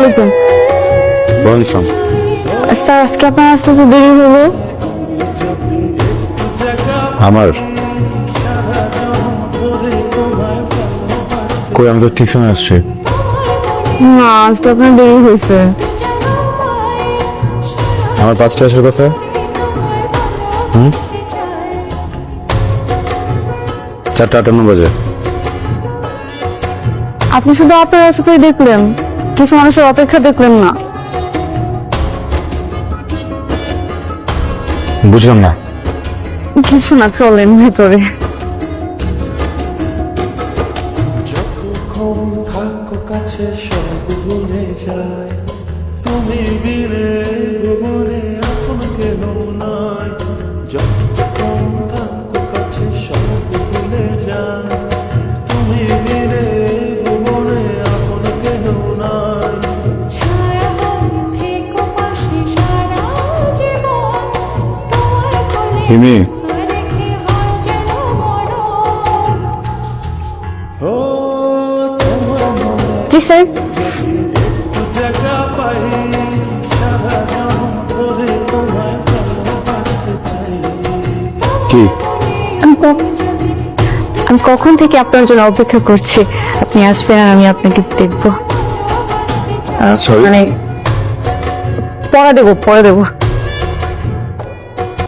আলাইকুম। ওয়ালাইকুম। স্যার আজকে আপনার আসতে তো দেরি হলো। আমার কই, আমি তো ঠিক সময় আসছি। না আজকে আপনার দেরি হয়েছে। আমার 5টা আসার কথা। চারটা 58 বাজে। আপনি শুধু আপনার আসতেই দেখলেন, কিছু মানুষের অপেক্ষা দেখলেন না। বুঝলাম না। কিছু না, চলেন ভেতরে। কাছে সব ভুলে যায়, তুমি বিনে মনে আপন কেন নাই। যতক্ষণ থাকো কাছে সব ভুলে যায়, তুমি বিনে মনে আপন কেন নাই। হিমি, ও তোমার মনে জি স্যার। জায়গা পাই, সারা জীবন ধরে তোমায় ভালোবাসতে চাই। কি আমি কখন থেকে আপনার জন্য অপেক্ষা করছি, আপনি আসবেন আর আমি আপনাকে দেখবো। Sorry? মানে পরে দেবো।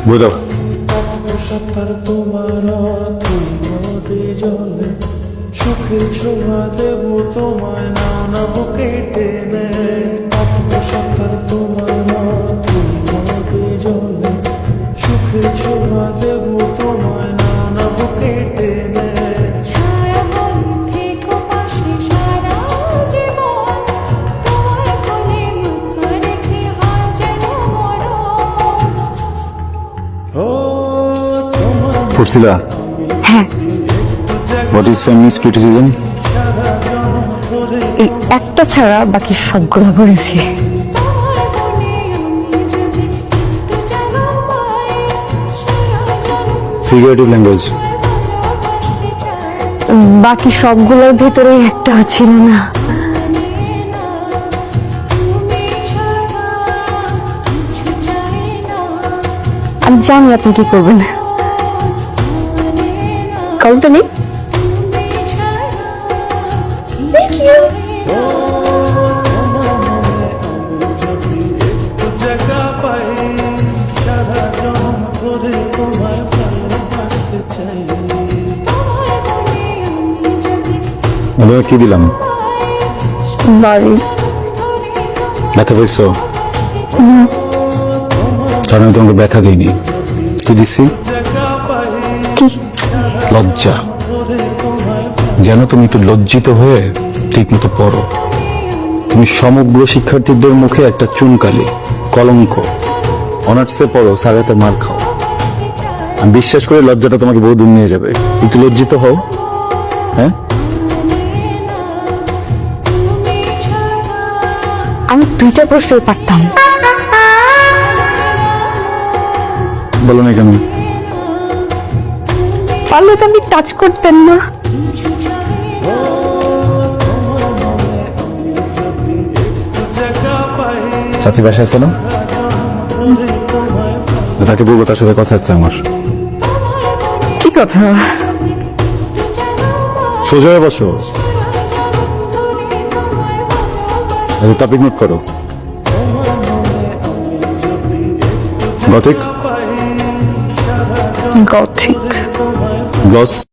বই দাও। সাঁতার তোমার তুই নদী জলে, সুখের ছোঁয়া দেব তোমায়, নাও না বুকে টেনে। সাঁতার তোমার তুই নদী জলে, সুখের ছোঁয়া দেব তোমায়, নাও না বুকে টেনে। ও তোমার পড়ছিলা? হ্যাঁ, হোয়াট ইজ ফেমিনিস্ট ক্রিটিসিজম? এই একটা ছাড়া বাকি সবগুলো পড়েছি। Figurative language. বাকি সবগুলোর ভেতরে একটা ছিল না। আমি জানি আপনি কি করবেন। কাউন্টার নেই। জায়গা পাই, সারা জীবন ধরে তোমায় ভালোবাসতে চাই। আমি কি দিলাম? বাড়ি ব্যথা পাইছো? কারণ আমি তোমাকে ব্যথা দিইনি। কি দিছি? কি? লজ্জা। যেন তুমি একটু লজ্জিত হয়ে ঠিক মতো পড়ো। তুমি সমগ্র শিক্ষার্থীদের মুখে একটা চুনকালি, কলঙ্ক। অনার্সে পড়ো, সারাতে মার খাও। আমি বিশ্বাস করি লজ্জাটা তোমাকে বহু দূর নিয়ে যাবে। একটু লজ্জিত হও। হ্যাঁ, আমি 2টা প্রশ্নই পারতাম। বলো না কেন? পারলে তো আপনি টাচ করতেন না। চাচি বাসায় আছে না? তাকে বলবো তার সাথে কথা হচ্ছে আমার। কি কথা? সোজা হয়ে বসো। টপিক নোট করো। Gothic, Gothic. গ্লস।